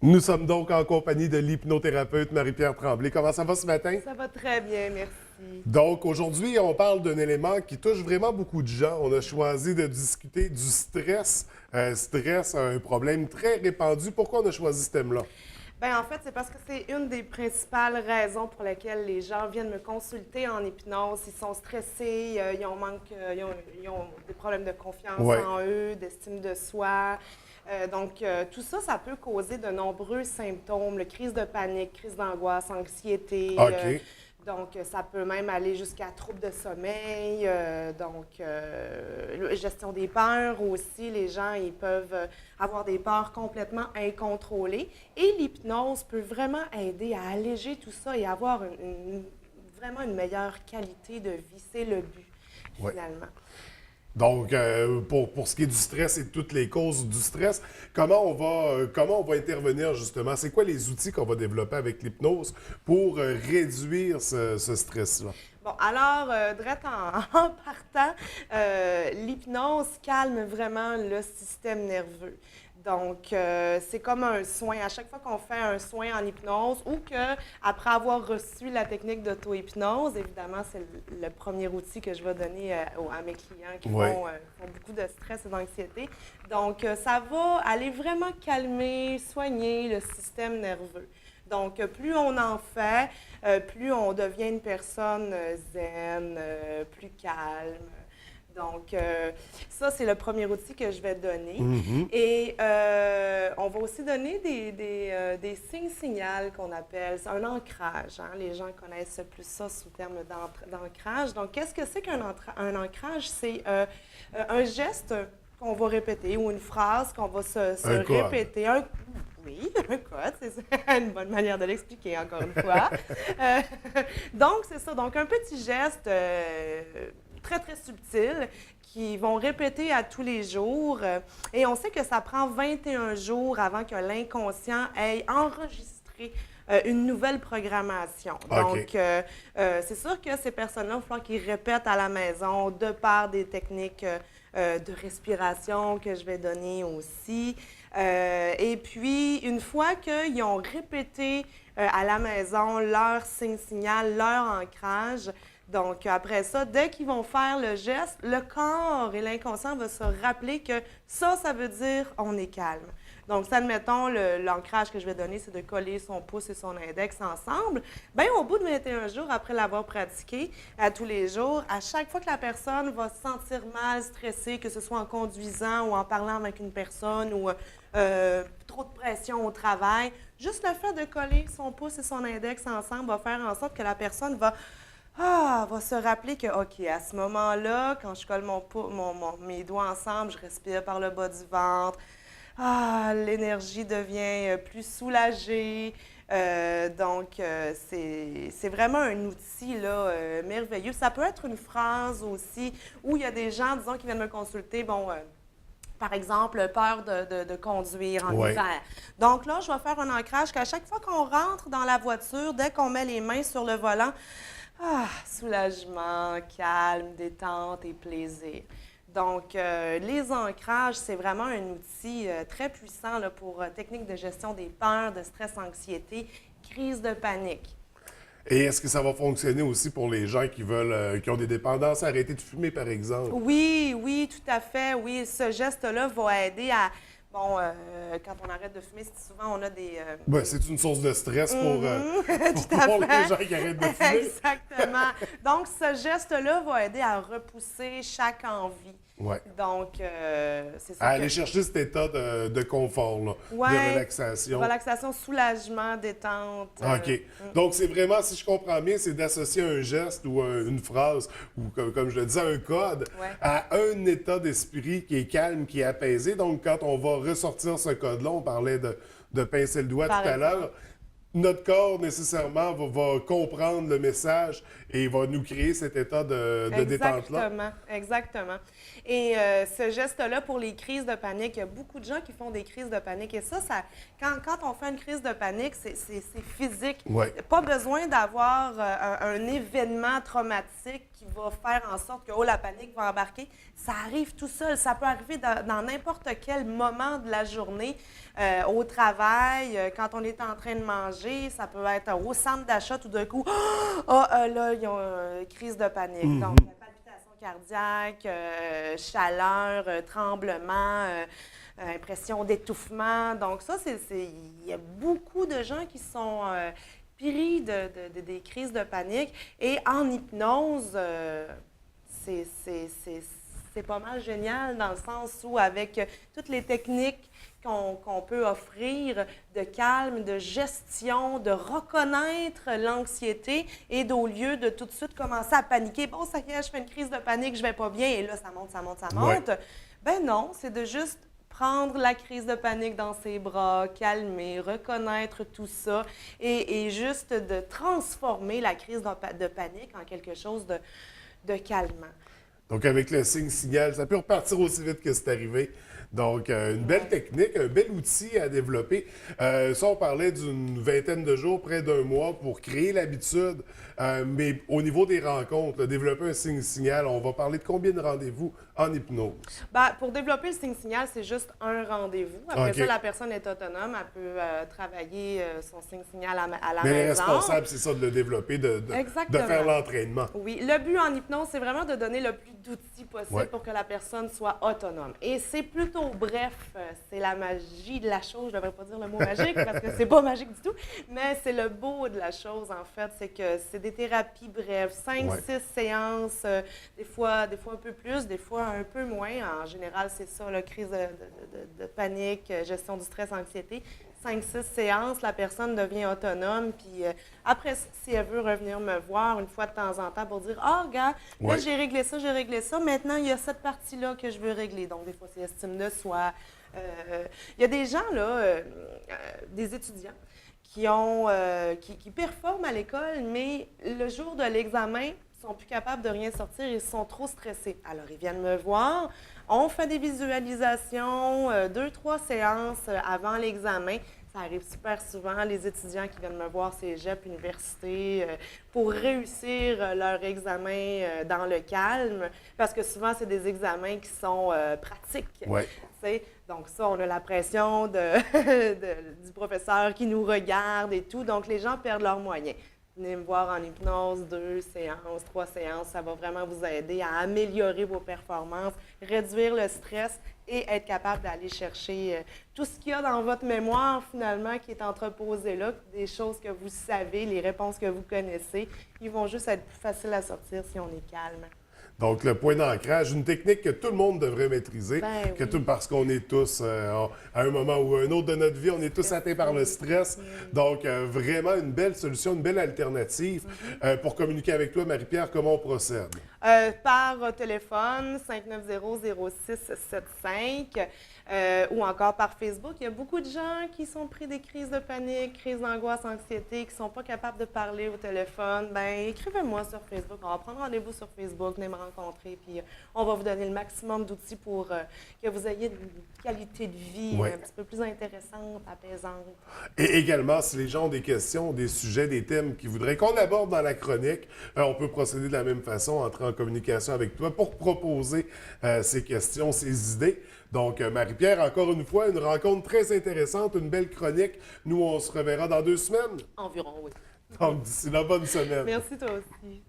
Nous sommes donc en compagnie de l'hypnothérapeute Marie-Pierre Tremblay. Comment ça va ce matin? Ça va très bien, merci. Donc, aujourd'hui, on parle d'un élément qui touche vraiment beaucoup de gens. On a choisi de discuter du stress. Stress, un problème très répandu. Pourquoi on a choisi ce thème-là? Bien, en fait, c'est parce que c'est une des principales raisons pour lesquelles les gens viennent me consulter en hypnose. Ils sont stressés, ils ont des problèmes de confiance Ouais. en eux, d'estime de soi. Donc, tout ça, ça peut causer de nombreux symptômes, crise de panique, crise d'angoisse, anxiété. OK. Donc, ça peut même aller jusqu'à troubles de sommeil, gestion des peurs aussi. Les gens, ils peuvent avoir des peurs complètement incontrôlées. Et l'hypnose peut vraiment aider à alléger tout ça et avoir vraiment une meilleure qualité de vie. C'est le but, Ouais. finalement. Donc, pour ce qui est du stress et de toutes les causes du stress, comment on va intervenir justement? C'est quoi les outils qu'on va développer avec l'hypnose pour réduire ce stress-là? Bon, alors, direct en partant, l'hypnose calme vraiment le système nerveux. Donc, c'est comme un soin. À chaque fois qu'on fait un soin en hypnose ou qu'après avoir reçu la technique d'auto-hypnose, évidemment, c'est le premier outil que je vais donner à mes clients qui Ouais. font beaucoup de stress et d'anxiété. Donc, ça va aller vraiment calmer, soigner le système nerveux. Donc, plus on en fait, plus on devient une personne zen, plus calme. Donc, ça, c'est le premier outil que je vais donner. Mhm. Et on va aussi donner des signes signaux qu'on appelle. C'est un ancrage. Hein? Les gens connaissent plus ça sous le terme d'ancrage. Donc, qu'est-ce que c'est un ancrage? C'est un geste qu'on va répéter ou une phrase qu'on va se Un code. répéter. Oui, un code, c'est une bonne manière de l'expliquer, encore une fois. Euh, donc, c'est ça. Donc, un petit geste très, très subtil qu'ils vont répéter à tous les jours. Et on sait que ça prend 21 jours avant que l'inconscient ait enregistré une nouvelle programmation. OK. Donc, c'est sûr que ces personnes-là, il va falloir qu'ils répètent à la maison de par des techniques de respiration que je vais donner aussi. Et puis, une fois qu'ils ont répété à la maison leur signal, leur ancrage, donc après ça, dès qu'ils vont faire le geste, le corps et l'inconscient vont se rappeler que ça veut dire on est calme. Donc, si, admettons, l'ancrage que je vais donner, c'est de coller son pouce et son index ensemble. Bien, au bout de 21 jours, après l'avoir pratiqué à tous les jours, à chaque fois que la personne va se sentir mal, stressée, que ce soit en conduisant ou en parlant avec une personne ou trop de pression au travail, juste le fait de coller son pouce et son index ensemble va faire en sorte que la personne va se rappeler que, OK, à ce moment-là, quand je colle mes doigts ensemble, je respire par le bas du ventre. L'énergie devient plus soulagée. C'est vraiment un outil là, merveilleux. Ça peut être une phrase aussi où il y a des gens, disons, qui viennent me consulter, par exemple, peur de conduire en Ouais. hiver. Donc là, je vais faire un ancrage qu'à chaque fois qu'on rentre dans la voiture, dès qu'on met les mains sur le volant, soulagement, calme, détente et plaisir. Donc, les ancrages, c'est vraiment un outil très puissant là, pour technique de gestion des peurs, de stress, anxiété, crise de panique. Et est-ce que ça va fonctionner aussi pour les gens qui ont des dépendances à arrêter de fumer, par exemple? Oui, oui, tout à fait. Oui, ce geste-là va aider à... quand on arrête de fumer, souvent on a Ben, c'est une source de stress Tout à pour les fait. gens qui arrêtent de fumer. Exactement. Donc, ce geste-là va aider à repousser chaque envie. Ouais. Donc, c'est ça. À aller chercher cet état de confort, là, de Ouais, relaxation. relaxation, soulagement, détente. OK. Donc, c'est vraiment, si je comprends bien, c'est d'associer un geste ou une phrase, ou comme je le disais, un code, Ouais. à un état d'esprit qui est calme, qui est apaisé. Donc, quand on va ressortir ce code-là, on parlait de pincer le doigt Par tout à exemple. l'heure, notre corps, nécessairement, va comprendre le message et va nous créer cet état de détente-là. Exactement, exactement. Et ce geste-là, pour les crises de panique, il y a beaucoup de gens qui font des crises de panique. Et ça quand on fait une crise de panique, c'est physique. Ouais. Pas besoin d'avoir un événement traumatique qui va faire en sorte que la panique va embarquer. Ça arrive tout seul. Ça peut arriver dans n'importe quel moment de la journée, au travail, quand on est en train de manger. Ça peut être au centre d'achat, tout d'un coup. Là, ils ont une crise de panique. Donc, palpitations cardiaques, chaleur, tremblement, impression d'étouffement. Donc, ça, il y a beaucoup de gens qui sont pris des crises de panique. Et en hypnose, c'est pas mal génial dans le sens où, avec toutes les techniques qu'on peut offrir de calme, de gestion, de reconnaître l'anxiété et au lieu de tout de suite commencer à paniquer, bon, ça y est, je fais une crise de panique, je vais pas bien, et là, ça monte, ça monte, ça monte. Ouais. Ben non, c'est de juste prendre la crise de panique dans ses bras, calmer, reconnaître tout ça et juste de transformer la crise de panique en quelque chose de calmant. Donc, avec le signe-signal, ça peut repartir aussi vite que c'est arrivé. Donc, une belle technique, un bel outil à développer. Ça, on parlait d'une vingtaine de jours, près d'un mois, pour créer l'habitude. Mais au niveau des rencontres, là, développer un signe-signal, on va parler de combien de rendez-vous en hypnose? Ben, pour développer le signe-signal, c'est juste un rendez-vous. Après OK. ça, la personne est autonome. Elle peut travailler son signe-signal à la Mais les maison. responsables, c'est ça, de le développer, de Exactement. faire l'entraînement. Oui, le but en hypnose, c'est vraiment de donner le plus d'outils possible Ouais. pour que la personne soit autonome. Et c'est plutôt bref, c'est la magie de la chose. Je ne devrais pas dire le mot magique parce que c'est pas magique du tout, mais c'est le beau de la chose, en fait. C'est que c'est des thérapies brèves, 5, Ouais. 6 séances, des fois un peu plus, des fois un peu moins. En général, c'est ça, la crise de panique, gestion du stress, anxiété. 5-6 séances, la personne devient autonome. Puis après, si elle veut revenir me voir une fois de temps en temps pour dire « Ah, regarde, là, Ouais. j'ai réglé ça. Maintenant, il y a cette partie-là que je veux régler. » Donc, des fois, c'est estime de soi. Il y a des gens, là, des étudiants, qui performent à l'école, mais le jour de l'examen, sont plus capables de rien sortir, ils sont trop stressés. Alors, ils viennent me voir, on fait des visualisations, 2-3 séances avant l'examen. Ça arrive super souvent, les étudiants qui viennent me voir, cégep, université, pour réussir leur examen dans le calme, parce que souvent, c'est des examens qui sont pratiques. Ouais. Tu sais. Donc ça, on a la pression du professeur qui nous regarde et tout, donc les gens perdent leurs moyens. Venez me voir en hypnose, 2 séances, 3 séances, ça va vraiment vous aider à améliorer vos performances, réduire le stress et être capable d'aller chercher tout ce qu'il y a dans votre mémoire, finalement, qui est entreposé là, des choses que vous savez, les réponses que vous connaissez. Ils vont juste être plus faciles à sortir si on est calme. Donc, le point d'ancrage, une technique que tout le monde devrait maîtriser, Ben que oui. parce qu'on est tous, à un moment ou un autre de notre vie, on est tous atteints par le stress. Donc, vraiment une belle solution, une belle alternative. Pour communiquer avec toi, Marie-Pierre, comment on procède? Par téléphone, 590-0675, ou encore par Facebook. Il y a beaucoup de gens qui sont pris des crises de panique, crises d'angoisse, anxiété, qui ne sont pas capables de parler au téléphone. Bien, écrivez-moi sur Facebook. On va prendre rendez-vous sur Facebook, venez me rencontrer, puis on va vous donner le maximum d'outils pour que vous ayez une qualité de vie Ouais. un petit peu plus intéressante, apaisante. Et également, si les gens ont des questions, des sujets, des thèmes qu'ils voudraient qu'on aborde dans la chronique, on peut procéder de la même façon, entrer en communication avec toi pour proposer ces questions, ces idées. Donc, Marie-Pierre, encore une fois, une rencontre très intéressante, une belle chronique. Nous, on se reverra dans 2 semaines. Environ, oui. Donc, d'ici là, bonne semaine. Merci toi aussi.